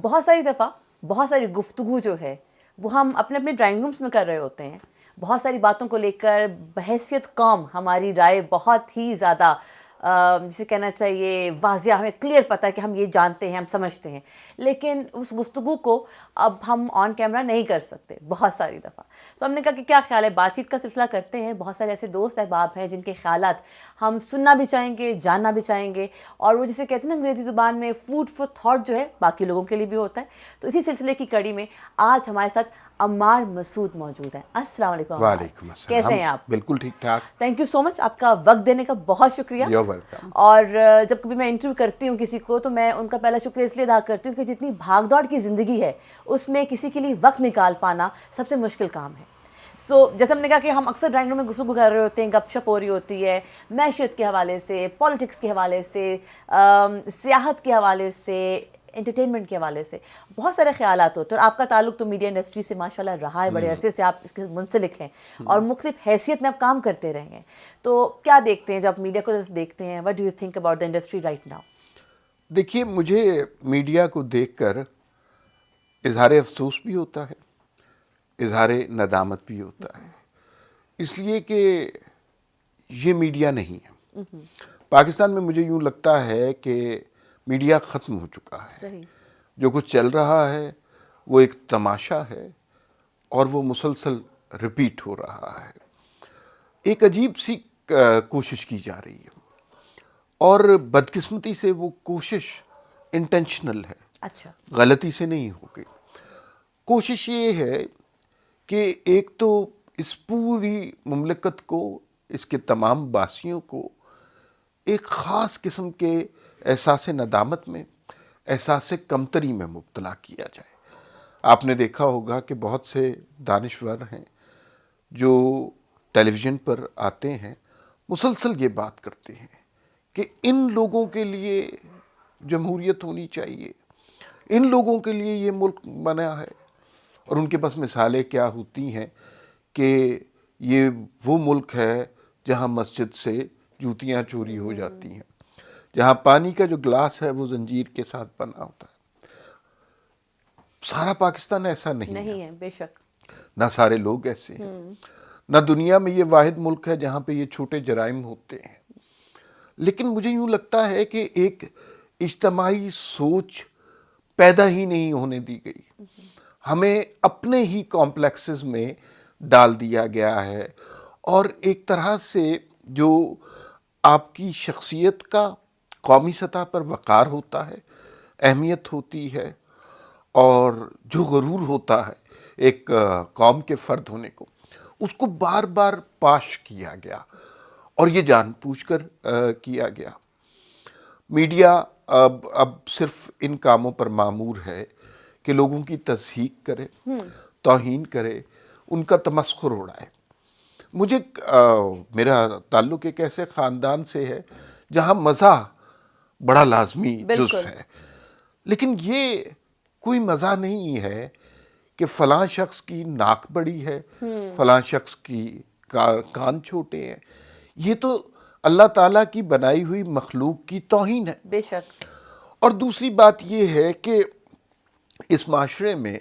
بہت ساری دفعہ بہت ساری گفتگو جو ہے وہ ہم اپنے اپنے ڈرائنگ رومس میں کر رہے ہوتے ہیں. بہت ساری باتوں کو لے کر بحیثیت قوم ہماری رائے بہت ہی زیادہ جسے کہنا چاہیے واضح، ہمیں کلیئر پتہ ہے کہ ہم یہ جانتے ہیں، ہم سمجھتے ہیں، لیکن اس گفتگو کو اب ہم آن کیمرہ نہیں کر سکتے بہت ساری دفعہ. سو ہم نے کہا کہ کیا خیال ہے، بات چیت کا سلسلہ کرتے ہیں. بہت سارے ایسے دوست احباب ہیں جن کے خیالات ہم سننا بھی چاہیں گے، جاننا بھی چاہیں گے، اور وہ جسے کہتے ہیں نا انگریزی زبان میں فوڈ فار تھاٹ جو ہے باقی لوگوں کے لیے بھی ہوتا ہے. تو اسی سلسلے کی کڑی میں آج ہمارے ساتھ عمار مسعود موجود ہیں. السلام علیکم عمار. وعلیکم السلام. کیسے ہیں آپ؟ بالکل ٹھیک ٹھاک. تھینک یو سو مچ، آپ کا وقت دینے کا بہت شکریہ. You welcome. اور جب کبھی میں انٹرویو کرتی ہوں کسی کو تو میں ان کا پہلا شکریہ اس لیے ادا کرتی ہوں کہ جتنی بھاگ دوڑ کی زندگی ہے اس میں کسی کے لیے وقت نکال پانا سب سے مشکل کام ہے. سو جیسے ہم نے کہا کہ ہم اکثر ڈرائنگ روم میں گفتگو کر رہے ہوتے ہیں، گپ شپ ہو رہی ہوتی ہے معیشت کے حوالے سے، پالیٹکس کے حوالے سے، سیاحت کے حوالے سے، انٹرٹینمنٹ کے حوالے سے بہت سارے خیالات ہوتے ہیں. اور آپ کا تعلق تو میڈیا انڈسٹری سے ماشاءاللہ رہا ہے، بڑے عرصے سے آپ اس کے منسلک ہیں اور مختلف حیثیت میں آپ کام کرتے رہے ہیں. تو کیا دیکھتے ہیں جب میڈیا کو دیکھتے ہیں؟ What do you think about the industry right now? دیکھیے، مجھے میڈیا کو دیکھ کر اظہار افسوس بھی ہوتا ہے، اظہار ندامت بھی ہوتا ہے، اس لیے کہ یہ میڈیا نہیں ہے. پاکستان میں مجھے یوں لگتا ہے کہ میڈیا ختم ہو چکا ہے. صحیح. جو کچھ چل رہا ہے وہ ایک تماشا ہے اور وہ مسلسل ریپیٹ ہو رہا ہے. ایک عجیب سی کوشش کی جا رہی ہے اور بدقسمتی سے وہ کوشش انٹینشنل ہے. اچھا. غلطی سے نہیں ہوگی. کوشش یہ ہے کہ ایک تو اس پوری مملکت کو، اس کے تمام باسیوں کو ایک خاص قسم کے احساس ندامت میں، احساس کمتری میں مبتلا کیا جائے. آپ نے دیکھا ہوگا کہ بہت سے دانشور ہیں جو ٹیلی ویژن پر آتے ہیں، مسلسل یہ بات کرتے ہیں کہ ان لوگوں کے لیے جمہوریت ہونی چاہیے، ان لوگوں کے لیے یہ ملک بنا ہے. اور ان کے پاس مثالیں کیا ہوتی ہیں کہ یہ وہ ملک ہے جہاں مسجد سے جوتیاں چوری ہو جاتی ہیں، جہاں پانی کا جو گلاس ہے وہ زنجیر کے ساتھ بنا ہوتا ہے. سارا پاکستان ایسا نہیں ہے. بے شک. نہ سارے لوگ ایسے ہیں، نہ دنیا میں یہ واحد ملک ہے جہاں پہ یہ چھوٹے جرائم ہوتے ہیں. لیکن مجھے یوں لگتا ہے کہ ایک اجتماعی سوچ پیدا ہی نہیں ہونے دی گئی. ہمیں اپنے ہی کمپلیکسز میں ڈال دیا گیا ہے، اور ایک طرح سے جو آپ کی شخصیت کا قومی سطح پر وقار ہوتا ہے، اہمیت ہوتی ہے، اور جو غرور ہوتا ہے ایک قوم کے فرد ہونے کو، اس کو بار بار پاش کیا گیا اور یہ جان بوجھ کر کیا گیا. میڈیا اب صرف ان کاموں پر مامور ہے کہ لوگوں کی تضحیک کرے، توہین کرے، ان کا تمسخر اڑائے. مجھے میرا تعلق ایک ایسے خاندان سے ہے جہاں مزاح بڑا لازمی جزو ہے، لیکن یہ کوئی مزاح نہیں ہے کہ فلاں شخص کی ناک بڑی ہے، فلاں شخص کی کان چھوٹے ہیں. یہ تو اللہ تعالیٰ کی بنائی ہوئی مخلوق کی توہین ہے. بے شک. اور دوسری بات یہ ہے کہ اس معاشرے میں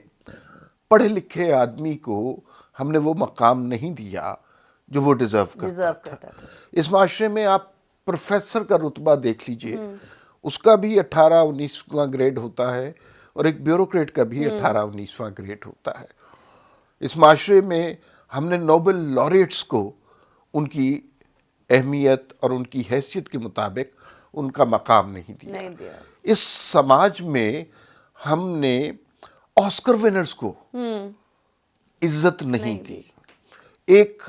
پڑھے لکھے آدمی کو ہم نے وہ مقام نہیں دیا جو وہ ڈیزرو کرتا تھا. اس معاشرے میں آپ پروفیسر کا رتبہ دیکھ لیجئے، اس کا بھی 18-19واں گریڈ ہوتا ہے اور ایک بیوروکریٹ کا بھی 18-19واں گریڈ ہوتا ہے. اس معاشرے میں ہم نے نوبل laureates کو ان کی اہمیت اور ان کی حیثیت کے مطابق ان کا مقام نہیں دیا. اس سماج میں ہم نے آسکر ونرز کو عزت نہیں دی. ایک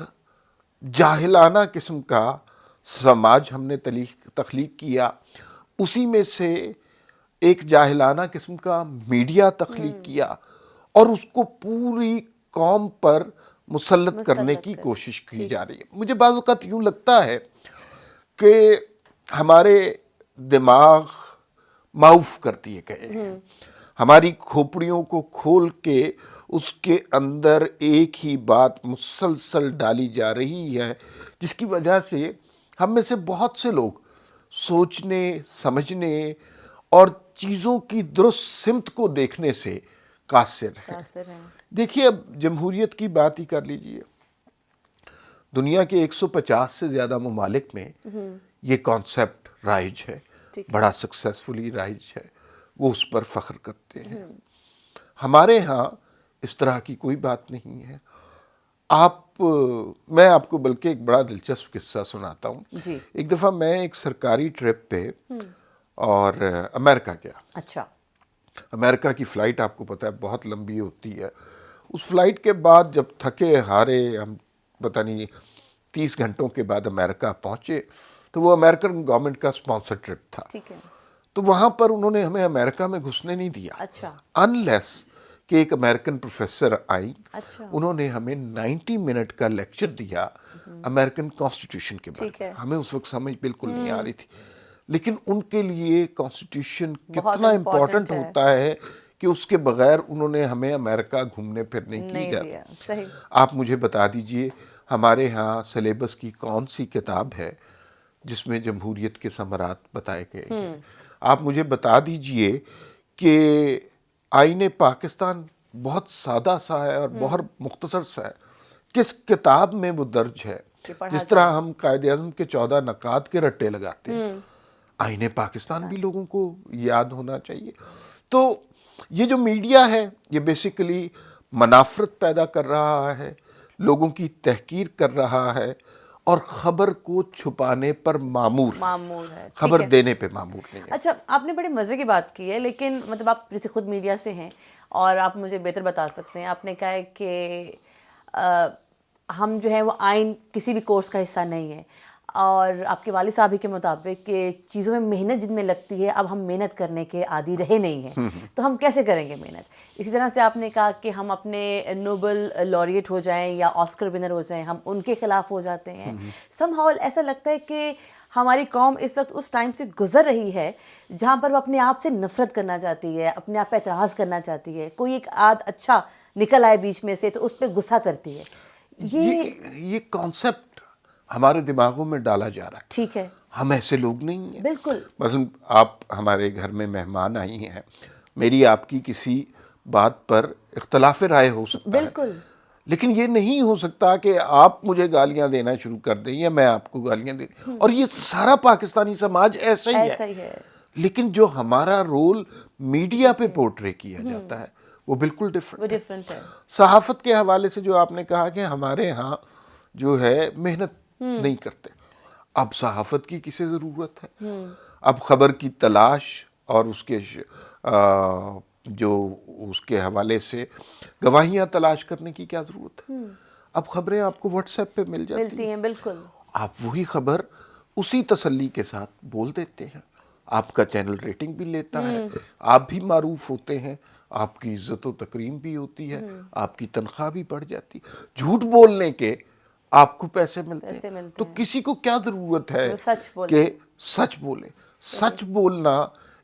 جاہلانہ قسم کا سماج ہم نے تخلیق کیا، اسی میں سے ایک جاہلانہ قسم کا میڈیا تخلیق کیا اور اس کو پوری قوم پر مسلط کرنے کی کوشش کی جا رہی ہے. مجھے بعض اوقات یوں لگتا ہے کہ ہمارے دماغ معاف کر دیے گئے ہیں، ہماری کھوپڑیوں کو کھول کے اس کے اندر ایک ہی بات مسلسل ڈالی جا رہی ہے، جس کی وجہ سے ہم میں سے بہت سے لوگ سوچنے، سمجھنے اور چیزوں کی درست سمت کو دیکھنے سے قاصر ہے. دیکھیے اب جمہوریت کی بات ہی کر لیجئے. دنیا کے 150 سے زیادہ ممالک میں یہ کانسیپٹ رائج ہے, بڑا سکسیسفلی رائج ہے, وہ اس پر فخر کرتے ہیں. ہمارے ہاں اس طرح کی کوئی بات نہیں ہے. میں آپ کو بلکہ ایک بڑا دلچسپ قصہ سناتا ہوں. ایک دفعہ میں ایک سرکاری ٹرپ پہ اور امریکہ گیا. اچھا. امریکہ کی فلائٹ آپ کو پتہ ہے بہت لمبی ہوتی ہے. اس فلائٹ کے بعد جب تھکے ہارے ہم پتہ نہیں 30 گھنٹوں کے بعد امریکہ پہنچے, تو وہ امریکن گورنمنٹ کا اسپانسر ٹرپ تھا. تو وہاں پر انہوں نے ہمیں امریکہ میں گھسنے نہیں دیا. اچھا. انلیس کہ ایک امریکن پروفیسر آئی, انہوں نے ہمیں 90 منٹ کا لیکچر دیا امریکن کانسٹیٹیوشن کے بارے میں. ہمیں اس وقت سمجھ بالکل نہیں آ رہی تھی, لیکن ان کے لیے کانسٹیٹیوشن کتنا امپورٹنٹ ہوتا ہے کہ اس کے بغیر انہوں نے ہمیں امریکہ گھومنے پھرنے کی اجازت. آپ مجھے بتا دیجئے ہمارے ہاں سلیبس کی کون سی کتاب ہے جس میں جمہوریت کے ثمرات بتائے گئے ہیں؟ آپ مجھے بتا دیجئے کہ آئین پاکستان بہت سادہ سا ہے اور بہت مختصر سا ہے, کس کتاب میں وہ درج ہے؟ جس طرح ہم قائد اعظم کے 14 نکات کے رٹے لگاتے ہیں, آئین پاکستان بھی لوگوں کو یاد ہونا چاہیے. تو یہ جو میڈیا ہے یہ بیسیکلی منافرت پیدا کر رہا ہے, لوگوں کی تحقیر کر رہا ہے, اور خبر کو چھپانے پر معمور ہے, خبر دینے پہ معمور نہیں ہے. اچھا, آپ نے بڑے مزے کی بات کی ہے, لیکن مطلب آپ جیسے خود میڈیا سے ہیں اور آپ مجھے بہتر بتا سکتے ہیں. آپ نے کہا ہے کہ ہم جو ہے وہ آئین کسی بھی کورس کا حصہ نہیں ہے, اور آپ کے والد صاحب ہی کے مطابق کہ چیزوں میں محنت جن میں لگتی ہے, اب ہم محنت کرنے کے عادی رہے نہیں ہیں, تو ہم کیسے کریں گے محنت. اسی طرح سے آپ نے کہا کہ ہم اپنے نوبل laureate ہو جائیں یا آسکر ونر ہو جائیں, ہم ان کے خلاف ہو جاتے ہیں. سم ہاؤ ایسا لگتا ہے کہ ہماری قوم اس وقت اس ٹائم سے گزر رہی ہے جہاں پر وہ اپنے آپ سے نفرت کرنا چاہتی ہے, اپنے آپ پہ اعتراض کرنا چاہتی ہے. کوئی ایک اچھا نکل آئے بیچ میں سے تو اس پہ غصہ کرتی ہے. یہ کانسیپٹ ہمارے دماغوں میں ڈالا جا رہا ہے. ٹھیک ہے, ہم ایسے لوگ نہیں ہیں. بالکل. مثلا آپ ہمارے گھر میں مہمان آئی ہیں, میری آپ کی کسی بات پر اختلاف رائے ہو سکتا ہے, بالکل, لیکن یہ نہیں ہو سکتا کہ آپ مجھے گالیاں دینا شروع کر دیں یا میں آپ کو گالیاں دے دیں. اور یہ سارا پاکستانی سماج ایسا ہی ہے. لیکن جو ہمارا رول میڈیا پہ پورٹرے کیا جاتا ہے وہ بالکل ڈیفرنٹ ہے. صحافت کے حوالے سے جو آپ نے کہا کہ ہمارے ہاں جو ہے محنت نہیں کرتے, اب صحافت کی کسے ضرورت ہے؟ اب خبر کی تلاش اور اس کے جو اس کے حوالے سے گواہیاں تلاش کرنے کی کیا ضرورت ہے؟ اب خبریں آپ کو واٹس ایپ پہ ملتی ہیں. بالکل. آپ وہی خبر اسی تسلی کے ساتھ بول دیتے ہیں, آپ کا چینل ریٹنگ بھی لیتا ہے, آپ بھی معروف ہوتے ہیں, آپ کی عزت و تکریم بھی ہوتی ہے, آپ کی تنخواہ بھی بڑھ جاتی. جھوٹ بولنے کے آپ کو پیسے ملتے ہیں, تو کسی کو کیا ضرورت ہے کہ سچ بولے. سچ بولنا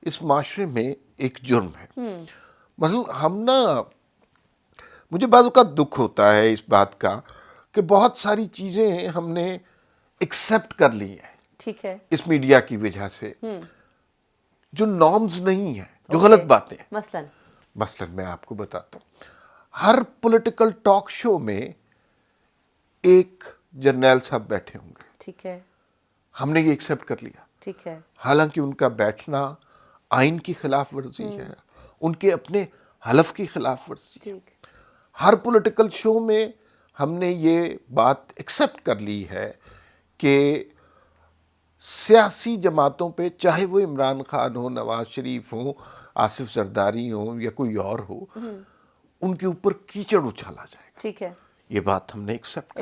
اس معاشرے میں ایک جرم ہے. مثلا ہم مجھے بعض اوقات دکھ ہوتا ہے اس بات کا کہ بہت ساری چیزیں ہم نے ایکسیپٹ کر لی ہیں. ٹھیک ہے. اس میڈیا کی وجہ سے جو نارمز نہیں ہیں, جو غلط باتیں ہیں. مثلا میں آپ کو بتاتا ہوں, ہر پولیٹیکل ٹاک شو میں ایک جرنیل صاحب بیٹھے ہوں گے. ٹھیک ہے. ہم نے یہ ایکسیپٹ کر لیا. ٹھیک ہے. حالانکہ ان کا بیٹھنا آئین کی خلاف ورزی ہے, ان کے اپنے حلف کی خلاف ورزی ہے. ہر پولیٹیکل شو میں ہم نے یہ بات ایکسیپٹ کر لی ہے کہ سیاسی جماعتوں پہ, چاہے وہ عمران خان ہو, نواز شریف ہو, آصف زرداری ہو یا کوئی اور ہو, ان کے اوپر کیچڑ اچھالا جائے گا. ٹھیک ہے. یہ بات ہم نے ایکسیپٹ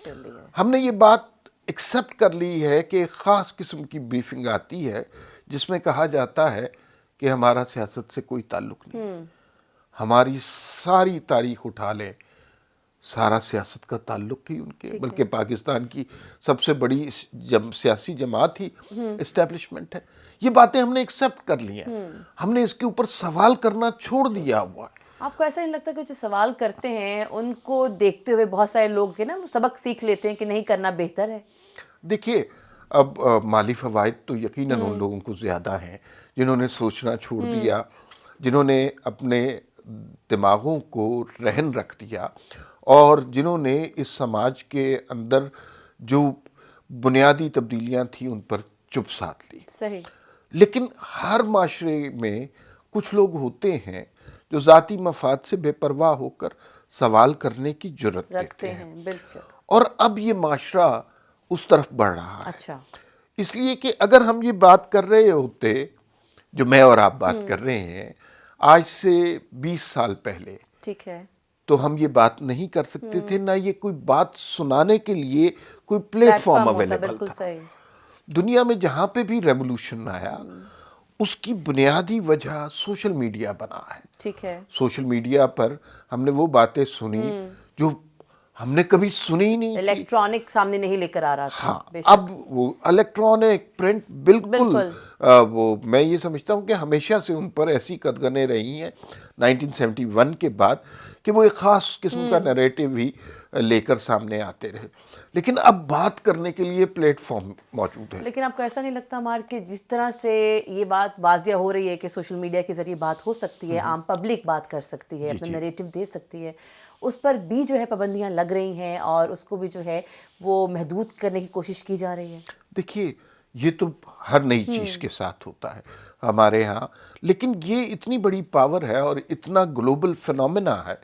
کر لی ہے. ہم نے یہ بات ایکسیپٹ کر لی ہے کہ خاص قسم کی بریفنگ آتی ہے جس میں کہا جاتا ہے کہ ہمارا سیاست سے کوئی تعلق نہیں. ہماری ساری تاریخ اٹھا لیں, سارا سیاست کا تعلق ہی ان کے, بلکہ پاکستان کی سب سے بڑی سیاسی جماعت ہی اسٹیبلشمنٹ ہے. یہ باتیں ہم نے ایکسیپٹ کر لی ہیں, ہم نے اس کے اوپر سوال کرنا چھوڑ دیا ہوا ہے. آپ کو ایسا نہیں لگتا کہ جو سوال کرتے ہیں ان کو دیکھتے ہوئے بہت سارے لوگ ہیں نا, وہ سبق سیکھ لیتے ہیں کہ نہیں کرنا بہتر ہے؟ دیکھیے اب مالی فوائد تو یقیناً ان لوگوں کو زیادہ ہیں جنہوں نے سوچنا چھوڑ دیا، جنہوں نے اپنے دماغوں کو رہن رکھ دیا، اور جنہوں نے اس سماج کے اندر جو بنیادی تبدیلیاں تھیں ان پر چپ سادھ لی۔ صحیح۔ لیکن ہر معاشرے میں کچھ لوگ ہوتے ہیں جو ذاتی مفاد سے بے پرواہ ہو کر سوال کرنے کی جرت رکھتے ہیں، بالکل۔ اور اب یہ معاشرہ اس طرف بڑھ رہا ہے۔ اچھا۔ اس لیے کہ اگر ہم یہ بات کر رہے ہوتے جو میں اور آپ بات کر رہے ہیں آج سے 20 سال پہلے، ٹھیک ہے، تو ہم یہ بات نہیں کر سکتے تھے، نہ یہ کوئی بات سنانے کے لیے کوئی پلیٹ فارم اویلیبل بالکل تھا۔ صحیح۔ دنیا میں جہاں پہ بھی ریولوشن آیا اس کی بنیادی وجہ سوشل میڈیا بنا ہے۔ ٹھیک ہے۔ سوشل میڈیا پر ہم نے وہ باتیں سنی جو ہم نے کبھی سنی ہی نہیں تھی۔ الیکٹرانک سامنے نہیں لے کر آ رہا تھا۔ ہاں، اب وہ الیکٹرانک پرنٹ بالکل وہ میں یہ سمجھتا ہوں کہ ہمیشہ سے ان پر ایسی قدغنیں رہی ہیں 1971 کے بعد کہ وہ ایک خاص قسم کا نیریٹو ہی لے کر سامنے آتے رہے، لیکن اب بات کرنے کے لیے پلیٹ فارم موجود ہے۔ لیکن آپ کو ایسا نہیں لگتا مارک کہ جس طرح سے یہ بات واضح ہو رہی ہے کہ سوشل میڈیا کے ذریعے بات ہو سکتی ہے، عام پبلک بات کر سکتی ہے، اپنا نیریٹو دے سکتی ہے، اس پر بھی جو ہے پابندیاں لگ رہی ہیں اور اس کو بھی جو ہے وہ محدود کرنے کی کوشش کی جا رہی ہے؟ دیکھیے یہ تو ہر نئی چیز کے ساتھ ہوتا ہے ہمارے ہاں، لیکن یہ اتنی بڑی پاور ہے اور اتنا گلوبل فینومینا ہے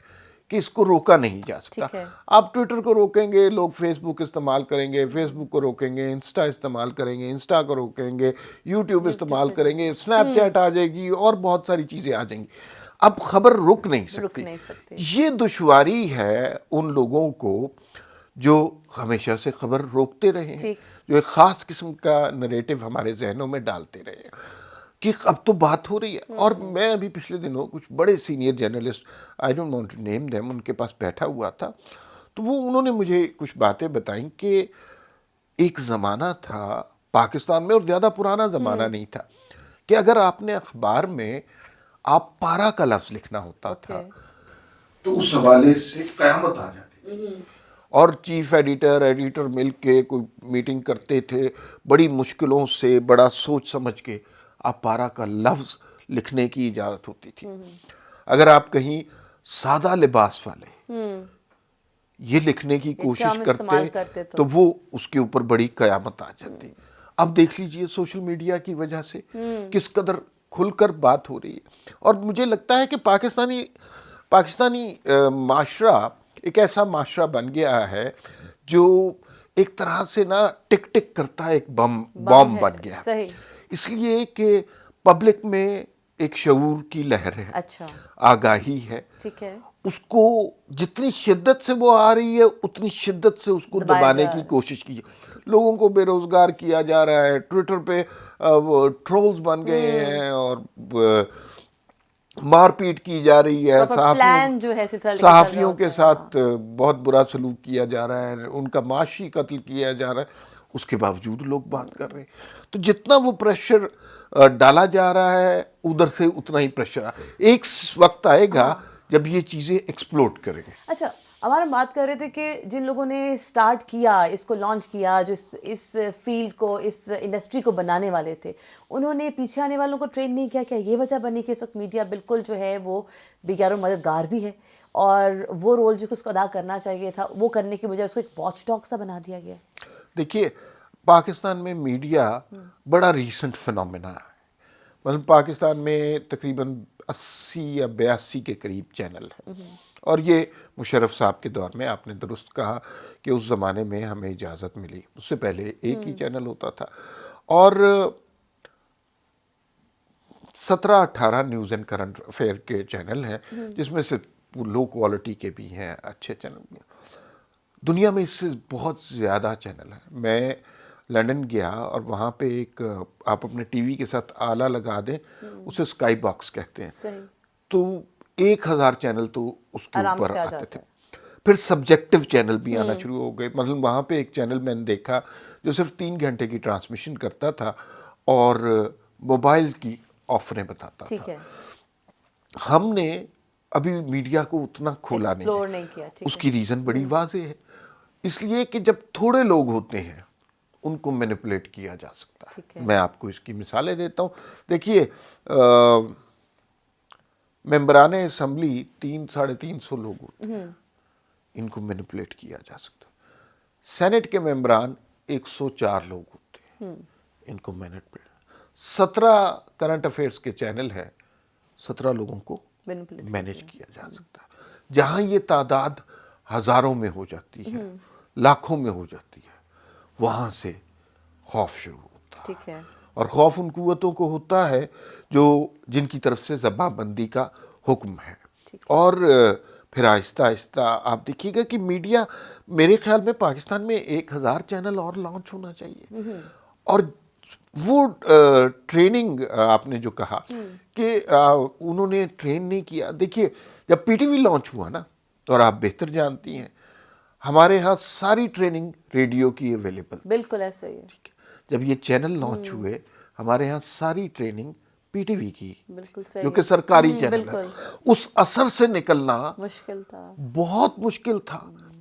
کہ اس کو روکا نہیں جا سکتا۔ آپ ٹویٹر کو روکیں گے لوگ فیس بک استعمال کریں گے، فیس بک کو روکیں گے انسٹا استعمال کریں گے، انسٹا کو روکیں گے یوٹیوب استعمال کریں گے، اسنیپ چیٹ آ جائے گی اور بہت ساری چیزیں آ جائیں گی۔ اب خبر رک نہیں سکتی۔ یہ دشواری ہے ان لوگوں کو جو ہمیشہ سے خبر روکتے رہے ہیں، جو ایک خاص قسم کا نریٹو ہمارے ذہنوں میں ڈالتے رہے ہیں کہ اب تو بات ہو رہی ہے۔ اور میں ابھی پچھلے دنوں کچھ بڑے senior journalist I don't want to name them ان کے پاس بیٹھا ہوا تھا، تو انہوں نے مجھے کچھ باتیں بتائیں کہ ایک زمانہ تھا پاکستان میں، اور زیادہ پرانا زمانہ نہیں تھا، کہ اگر آپ نے اخبار میں آپ پارا کا لفظ لکھنا ہوتا تھا تو اس حوالے سے قیامت آ جاتی، اور چیف ایڈیٹر مل کے کوئی میٹنگ کرتے تھے، بڑی مشکلوں سے بڑا سوچ سمجھ کے آپ پارا کا لفظ لکھنے کی اجازت ہوتی تھی۔ اگر آپ کہیں سادہ لباس والے یہ لکھنے کی کوشش کرتے تو وہ اس کے اوپر بڑی قیامت آ جاتی۔ اب دیکھ لیجئے سوشل میڈیا کی وجہ سے کس قدر کھل کر بات ہو رہی ہے، اور مجھے لگتا ہے کہ پاکستانی معاشرہ ایک ایسا معاشرہ بن گیا ہے جو ایک طرح سے نا ٹک ٹک کرتا ہے، ایک بم بن گیا ہے، اس لیے کہ پبلک میں ایک شعور کی لہر ہے، آگاہی ہے، اس کو جتنی شدت سے وہ آ رہی ہے اتنی شدت سے اس کو دبانے کی کوشش کی، لوگوں کو بے روزگار کیا جا رہا ہے، ٹویٹر پہ ٹرولز بن گئے ہیں اور مار پیٹ کی جا رہی ہے، صحافیوں کے ساتھ بہت برا سلوک کیا جا رہا ہے، ان کا معاشی قتل کیا جا رہا ہے، اس کے باوجود لوگ بات کر رہے ہیں۔ تو جتنا وہ پریشر ڈالا جا رہا ہے ادھر سے اتنا ہی پریشر ایک وقت آئے گا جب یہ چیزیں ایکسپلوڈ کریں گے۔ اچھا، ہمارا بات کر رہے تھے کہ جن لوگوں نے سٹارٹ کیا، اس کو لانچ کیا، جو اس فیلڈ کو، اس انڈسٹری کو بنانے والے تھے، انہوں نے پیچھے آنے والوں کو ٹرین نہیں کیا؟ کیا یہ وجہ بنی کہ اس وقت میڈیا بالکل جو ہے وہ بغیر و مددگار بھی ہے، اور وہ رول جو اس کو ادا کرنا چاہیے تھا وہ کرنے کی بجائے اس کو ایک واچ ڈاگ سا بنا دیا گیا؟ دیکھیے پاکستان میں میڈیا بڑا ریسنٹ فینومینا ہے، مطلب پاکستان میں تقریباً 80 یا 82 کے قریب چینل ہیں، اور یہ مشرف صاحب کے دور میں آپ نے درست کہا کہ اس زمانے میں ہمیں اجازت ملی، اس سے پہلے ایک ہی چینل ہوتا تھا، اور 17-18 نیوز اینڈ کرنٹ افیئر کے چینل ہیں، جس میں سے لو کوالٹی کے بھی ہیں، اچھے چینل بھی ہیں۔ دنیا میں اس سے بہت زیادہ چینل ہیں۔ میں لنڈن گیا اور وہاں پہ ایک آپ اپنے ٹی وی کے ساتھ آلہ لگا دیں، اسے اسکائی باکس کہتے ہیں، تو 1000 چینل تو اس کے اوپر آتے تھے۔ پھر سبجیکٹو چینل بھی آنا شروع ہو گئے، مطلب وہاں پہ ایک چینل میں نے دیکھا جو صرف 3 گھنٹے کی ٹرانسمیشن کرتا تھا اور موبائل کی آفریں بتاتا تھا۔ ہم نے ابھی میڈیا کو اتنا کھولا نہیں کیا، اس کی ریزن بڑی واضح ہے، اس لیے کہ جب تھوڑے لوگ ہوتے ہیں ان کو مینیپولیٹ کیا جا سکتا ٹھیک ہے. ہے. میں آپ کو اس کی مثالیں دیتا ہوں. دیکھیے ممبران اسمبلی 300-350 لوگ ہوتے ہیں, ان کو مینیپولیٹ کیا جا سکتا ہے. سینٹ کے ممبران 104 لوگ ہوتے ہیں, ان کو مینیپولیٹ. 17 کرنٹ افیئرس کے چینل ہے, 17 لوگوں کو مینیج کیا جا سکتا ہے. جہاں یہ تعداد ہزاروں میں ہو جاتی ہے, لاکھوں میں ہو جاتی ہے, وہاں سے خوف شروع ہوتا ہے. ٹھیک ہے. اور خوف ان قوتوں کو ہوتا ہے جن کی طرف سے زبان بندی کا حکم ہے. اور پھر آہستہ آہستہ آپ دیکھیے گا کہ میڈیا, میرے خیال میں پاکستان میں 1000 چینل اور لانچ ہونا چاہیے. اور وہ ٹریننگ آپ نے جو کہا کہ انہوں نے ٹرین نہیں کیا. دیکھیے جب پی ٹی وی لانچ ہوا نا, اور آپ بہتر جانتی ہیں ہمارے ہاں ساری ٹریننگ ریڈیو کی اویلیبل. بالکل ایسا ہی ہے. جب یہ چینل لانچ ہوئے ہمارے ہاں ساری ٹریننگ پی ٹی وی کی, بالکل صحیح, جو کہ سرکاری چینل ہے. اس اثر سے نکلنا مشکل تھا, بہت مشکل تھا.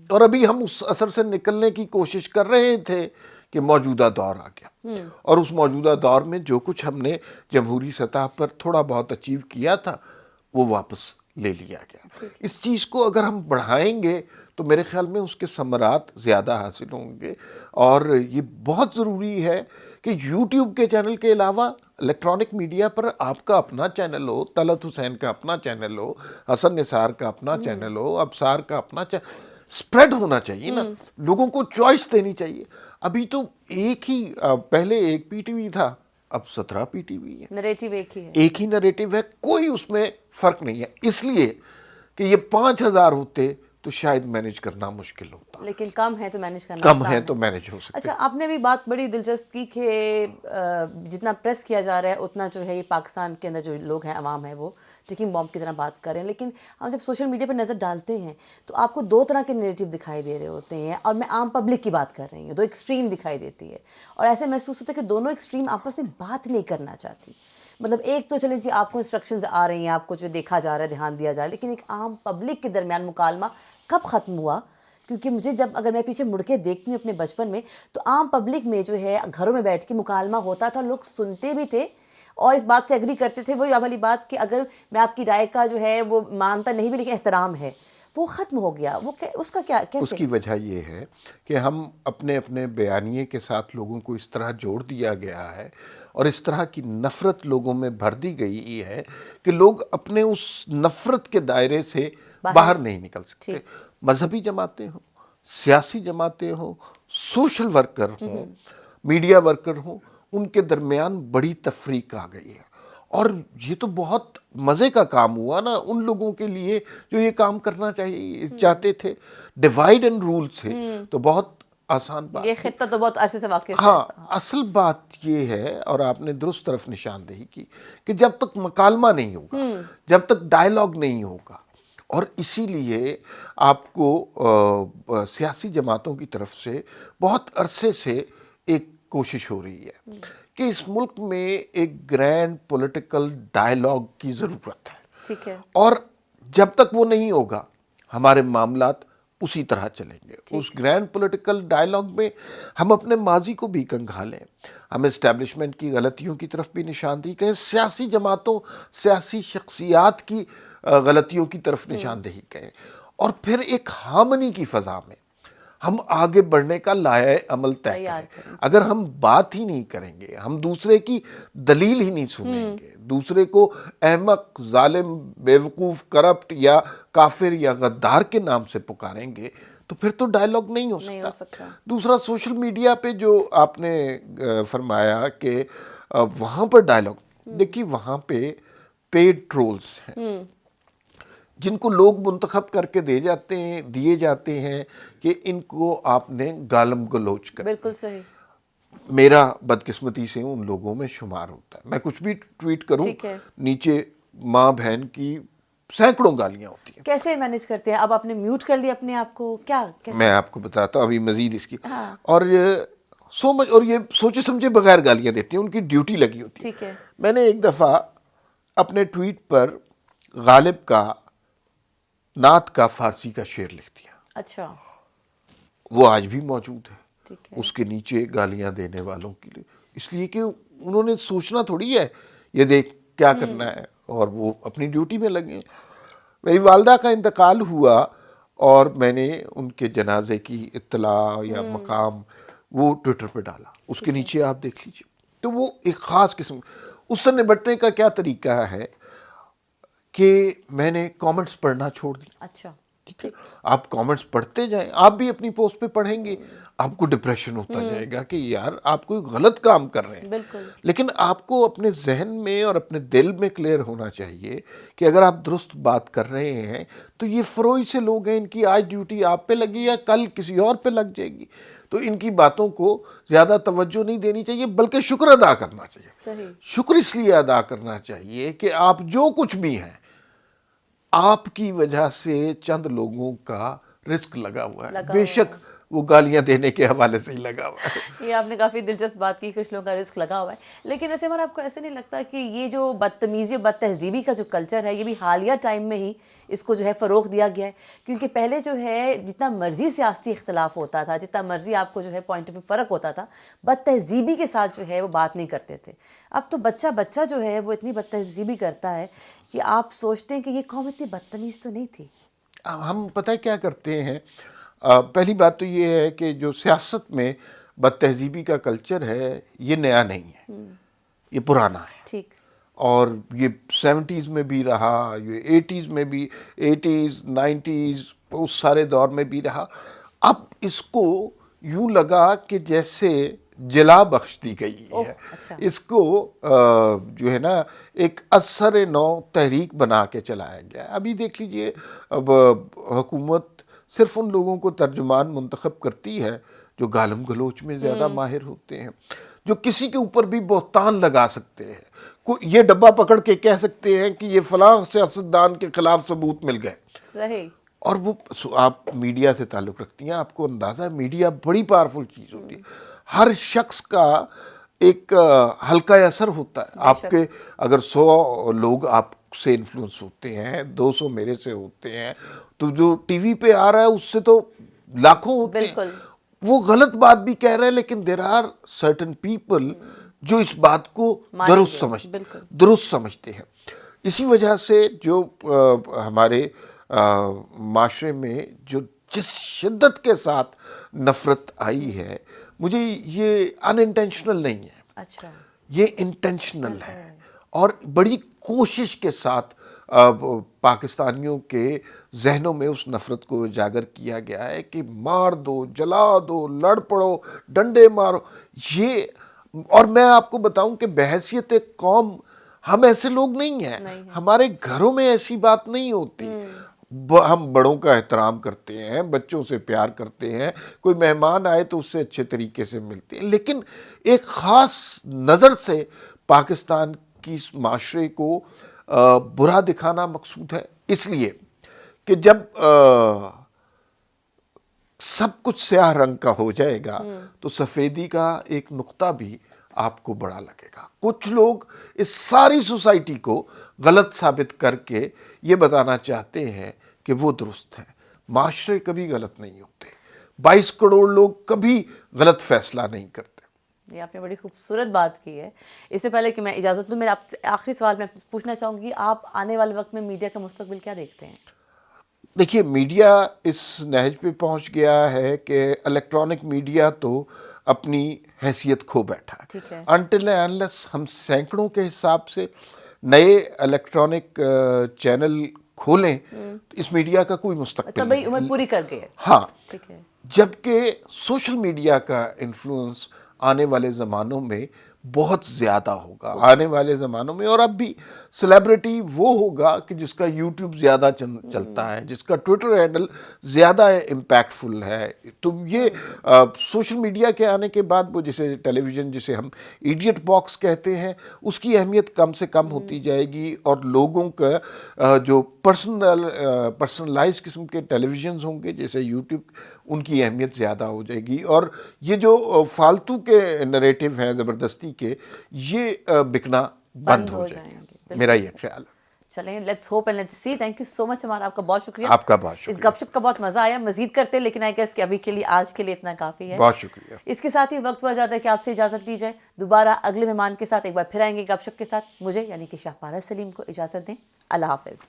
اور ابھی ہم اس اثر سے نکلنے کی کوشش کر رہے تھے کہ موجودہ دور آ گیا. اور اس موجودہ دور میں جو کچھ ہم نے جمہوری سطح پر تھوڑا بہت اچیو کیا تھا وہ واپس لے لیا گیا. اس چیز کو اگر ہم بڑھائیں گے تو میرے خیال میں اس کے ثمرات زیادہ حاصل ہوں گے. اور یہ بہت ضروری ہے کہ یوٹیوب کے چینل کے علاوہ الیکٹرانک میڈیا پر آپ کا اپنا چینل ہو, طلعت حسین کا اپنا چینل ہو, حسن نثار کا اپنا چینل ہو, ابصار کا اپنا چینل. سپریڈ ہونا چاہیے نا, لوگوں کو چوائس دینی چاہیے. ابھی تو ایک ہی, پہلے ایک پی ٹی وی تھا, اب 17 پی ٹی وی ہے. نریٹو ایک ہی ہے, ایک ہی نریٹو ہے, کوئی اس میں فرق نہیں ہے. اس لیے کہ یہ 5000 ہوتے تو شاید مینیج کرنا مشکل ہوتا, لیکن کم ہے تو مینیج کرنا کم آسان ہے تو مینیج ہو سکتے. اچھا, آپ نے بھی بات بڑی دلچسپ کی کہ جتنا پریس کیا جا رہا ہے اتنا جو ہے یہ پاکستان کے اندر جو لوگ ہیں, عوام ہے, وہ ٹکنگ بام کی طرح بات کر رہے ہیں. لیکن ہم جب سوشل میڈیا پر نظر ڈالتے ہیں تو آپ کو 2 طرح کے نیریٹو دکھائی دے رہے ہوتے ہیں, اور میں عام پبلک کی بات کر رہی ہوں. 2 ایکسٹریم دکھائی دیتی ہے, اور ایسا محسوس ہوتا ہے کہ دونوں ایکسٹریم آپس میں بات نہیں کرنا چاہتی. مطلب ایک تو چلیں جی آپ کو انسٹرکشنز آ رہی ہیں, آپ کو جو دیکھا جا رہا ہے دھیان دیا جا رہا ہے, لیکن ایک عام پبلک کے درمیان مکالمہ کب ختم ہوا؟ کیونکہ مجھے جب اگر میں پیچھے مڑ کے دیکھتی ہوں اپنے بچپن میں تو عام پبلک میں جو ہے گھروں میں بیٹھ کے مکالمہ ہوتا تھا, لوگ سنتے بھی تھے اور اس بات سے ایگری کرتے تھے. وہی والی بات کہ اگر میں آپ کی رائے کا جو ہے وہ مانتا نہیں بھی لیکن احترام ہے, وہ ختم ہو گیا. وہ اس کا کیا کیسے؟ اس کی وجہ یہ ہے کہ ہم اپنے بیانیے کے ساتھ لوگوں کو اس طرح جوڑ دیا گیا ہے, اور اس طرح کی نفرت لوگوں میں بھر دی گئی ہے کہ لوگ اپنے اس نفرت کے دائرے سے باہر نہیں نکل سکتے. مذہبی جماعتیں ہوں, سیاسی جماعتیں ہوں, سوشل ورکر ہوں, میڈیا ورکر ہوں, ان کے درمیان بڑی تفریق آ گئی ہے. اور یہ تو بہت مزے کا کام ہوا نا ان لوگوں کے لیے جو یہ کام کرنا چاہتے تھے. ڈیوائیڈ اینڈ رول سے تو بہت آسان بات. یہ خطہ تو بہت عرصے سے واقع ہاں, اصل بات یہ ہے, اور آپ نے درست طرف نشاندہی کی, کہ جب تک مکالمہ نہیں ہوگا, جب تک ڈائیلاگ نہیں ہوگا, اور اسی لیے آپ کو سیاسی جماعتوں کی طرف سے بہت عرصے سے ایک کوشش ہو رہی ہے کہ اس ملک میں ایک گرینڈ پولیٹیکل ڈائیلاگ کی ضرورت ہے. ٹھیک ہے. اور جب تک وہ نہیں ہوگا ہمارے معاملات اسی طرح چلیں گے. اس گرینڈ پولیٹیکل ڈائیلاگ میں ہم اپنے ماضی کو بھی کنگھالیں, ہم اسٹیبلشمنٹ کی غلطیوں کی طرف بھی نشاندہی کریں, سیاسی جماعتوں, سیاسی شخصیات کی غلطیوں کی طرف نشاندہی کریں, اور پھر ایک ہارمنی کی فضا میں ہم آگے بڑھنے کا لائحہ عمل طے کریں. اگر ہم بات ہی نہیں کریں گے, ہم دوسرے کی دلیل ہی نہیں سنیں گے, دوسرے کو احمق, ظالم, بیوقوف, کرپٹ یا کافر یا غدار کے نام سے پکاریں گے, تو پھر تو ڈائیلاگ نہیں ہو سکتا. دوسرا, سوشل میڈیا پہ جو آپ نے فرمایا کہ وہاں پر ڈائیلاگ, دیکھیے وہاں پہ پیڈ ٹرولز ہیں جن کو لوگ منتخب کر کے دیے جاتے ہیں کہ ان کو آپ نے گالم گلوچ کر. بالکل صحیح. میرا بدقسمتی سے ان لوگوں میں شمار ہوتا ہے. میں کچھ بھی ٹویٹ کروں, نیچے ماں بہن کی سینکڑوں گالیاں ہوتی ہیں. کیسے مینیج کرتے ہیں؟ اب آپ نے میوٹ کر لیا اپنے آپ کو کیا؟ میں آپ کو بتاتا ہوں ابھی مزید اس کی. اور اور یہ سوچے سمجھے بغیر گالیاں دیتے ہیں, ان کی ڈیوٹی لگی ہوتی ہے. میں نے ایک دفعہ اپنے ٹویٹ پر غالب کا نعت کا فارسی کا شعر لکھ دیا. اچھا. وہ آج بھی موجود ہے. اس کے نیچے گالیاں دینے والوں کے لیے، اس لیے کہ انہوں نے سوچنا تھوڑی ہے یہ دیکھ کیا کرنا ہے، اور وہ اپنی ڈیوٹی میں لگے. میری والدہ کا انتقال ہوا اور میں نے ان کے جنازے کی اطلاع یا مقام وہ ٹویٹر پہ ڈالا، اس کے نیچے آپ دیکھ لیجئے. تو وہ ایک خاص قسم، اس سے نبٹنے کا کیا طریقہ ہے کہ میں نے کامنٹس پڑھنا چھوڑ دی. اچھا، ٹھیک ہے، آپ کامنٹس پڑھتے جائیں، آپ بھی اپنی پوسٹ پہ پڑھیں گے، آپ کو ڈپریشن ہوتا جائے گا کہ یار آپ کوئی غلط کام کر رہے ہیں. بالکل. لیکن آپ کو اپنے ذہن میں اور اپنے دل میں کلیئر ہونا چاہیے کہ اگر آپ درست بات کر رہے ہیں تو یہ فروئی سے لوگ ہیں، ان کی آج ڈیوٹی آپ پہ لگی ہے، کل کسی اور پہ لگ جائے گی، تو ان کی باتوں کو زیادہ توجہ نہیں دینی چاہیے، بلکہ شکر ادا کرنا چاہیے. صحیح. شکر اس لیے ادا کرنا چاہیے کہ آپ جو کچھ بھی ہیں، آپ کی وجہ سے چند لوگوں کا رزق لگا ہوا ہے، بے شک وہ گالیاں دینے کے حوالے سے ہی لگا ہوا ہے. یہ آپ نے کافی دلچسپ بات کی، کچھ لوگوں کا رزق لگا ہوا ہے. لیکن ایسے ہمارا آپ کو ایسے نہیں لگتا کہ یہ جو بدتمیزی بد تہذیبی کا جو کلچر ہے، یہ بھی حالیہ ٹائم میں ہی اس کو جو ہے فروغ دیا گیا ہے؟ کیونکہ پہلے جو ہے جتنا مرضی سیاسی اختلاف ہوتا تھا، جتنا مرضی آپ کو جو ہے پوائنٹ آف ویو فرق ہوتا تھا، بد تہذیبی کے ساتھ جو ہے وہ بات نہیں کرتے تھے. اب تو بچہ جو ہے وہ اتنی بد تہذیبی کرتا ہے کہ آپ سوچتے ہیں کہ یہ قوم اتنی بدتمیز تو نہیں تھی. ہم پتہ ہے کیا کرتے ہیں، پہلی بات تو یہ ہے کہ جو سیاست میں بد تہذیبی کا کلچر ہے یہ نیا نہیں ہے، یہ پرانا ہے. ٹھیک. اور یہ 70s میں بھی رہا، یہ 80s میں بھی، 80s 90s اس سارے دور میں بھی رہا. اب اس کو یوں لگا کہ جیسے جلا بخش دی گئی ہے، اس کو جو ہے نا ایک اثر نو تحریک بنا کے چلایا گیا. ابھی دیکھ لیجئے، اب حکومت صرف ان لوگوں کو ترجمان منتخب کرتی ہے جو گالم گلوچ میں زیادہ ماہر ہوتے ہیں، جو کسی کے اوپر بھی بہتان لگا سکتے ہیں، یہ ڈبہ پکڑ کے کہہ سکتے ہیں کہ یہ فلاں سیاستدان کے خلاف ثبوت مل گئے. صحیح. اور وہ آپ میڈیا سے تعلق رکھتی ہیں، آپ کو اندازہ ہے میڈیا بڑی پاورفل چیز ہوتی ہے. ہر شخص کا ایک ہلکا اثر ہوتا ہے. آپ کے اگر 100 لوگ آپ سے انفلوئنس ہوتے ہیں، 200 میرے سے ہوتے ہیں، تو جو ٹی وی پہ آ رہا ہے اس سے تو لاکھوں ہوتے ہیں. وہ غلط بات بھی کہہ رہے ہیں، لیکن دیر آر سرٹن پیپل جو اس بات کو درست سمجھتے ہیں. اسی وجہ سے جو ہمارے معاشرے میں جو جس شدت کے ساتھ نفرت آئی ہے، مجھے یہ ان انٹینشنل نہیں ہے. اچھا. یہ انٹینشنل ہے، اور بڑی کوشش کے ساتھ پاکستانیوں کے ذہنوں میں اس نفرت کو اجاگر کیا گیا ہے کہ مار دو، جلا دو، لڑ پڑو، ڈنڈے مارو. یہ، اور میں آپ کو بتاؤں کہ بحیثیت ایک قوم ہم ایسے لوگ نہیں ہیں، ہمارے گھروں میں ایسی بات نہیں ہوتی. ہم بڑوں کا احترام کرتے ہیں، بچوں سے پیار کرتے ہیں، کوئی مہمان آئے تو اس سے اچھے طریقے سے ملتے ہیں. لیکن ایک خاص نظر سے پاکستان کی معاشرے کو برا دکھانا مقصود ہے، اس لیے کہ جب سب کچھ سیاہ رنگ کا ہو جائے گا تو سفیدی کا ایک نقطہ بھی آپ کو بڑا لگے گا. کچھ لوگ اس ساری سوسائٹی کو غلط ثابت کر کے یہ بتانا چاہتے ہیں کہ وہ درست ہیں. معاشرے کبھی غلط نہیں ہوتے، 22 کروڑ لوگ کبھی غلط فیصلہ نہیں کرتے. یہ آپ نے بڑی خوبصورت بات کی ہے. اس سے پہلے کہ میں اجازت لوں، میرا آپ سے آخری سوال میں پوچھنا چاہوں گی، آپ آنے والے وقت میں میڈیا کا مستقبل کیا دیکھتے ہیں؟ دیکھیے، میڈیا اس نہج پہ پہنچ گیا ہے کہ الیکٹرانک میڈیا تو اپنی حیثیت کھو بیٹھا ہے. انٹل اینڈ انلیس ہم سینکڑوں کے حساب سے نئے الیکٹرانک چینل کھولیں تو اس میڈیا کا کوئی مستقبل نہیں. عمر پوری کر گئے. ہاں، جبکہ سوشل میڈیا کا انفلوئنس آنے والے زمانوں میں بہت زیادہ ہوگا. آنے والے زمانوں میں، اور اب بھی سیلیبریٹی وہ ہوگا کہ جس کا یوٹیوب زیادہ چلتا ہے، جس کا ٹویٹر ہینڈل زیادہ امپیکٹفل ہے. تو یہ سوشل میڈیا کے آنے کے بعد وہ جسے ٹیلی ویژن، جسے ہم ایڈیٹ باکس کہتے ہیں، اس کی اہمیت کم سے کم ہوتی جائے گی، اور لوگوں کا جو پرسنلائز قسم کے ٹیلی ویژنز ہوں گے جیسے یوٹیوب، ان کی اہمیت زیادہ ہو جائے گی. اور یہ جو فالتو کے نریٹو ہیں زبردستی کے، یہ بکنا بند ہو جائیں گے. میرا یہ خیال ہے. چلیں let's hope and let's see. Thank you so much Ammar, آپ کا بہت شکریہ. آپ کا بہت شکریہ. اس گپ شپ کا بہت مزہ آیا, مزید کرتے لیکن آئی گیس کہ ابھی کے لیے آج کے لیے اتنا کافی ہے. بہت شکریہ. اس کے ساتھ ہی وقت ہوا جاتا ہے کہ آپ سے اجازت دی جائے. دوبارہ اگلے مہمان کے ساتھ ایک بار پھر آئیں گے گپ شپ کے ساتھ. مجھے یعنی کہ شاہ پارس سلیم کو اجازت دیں. اللہ حافظ.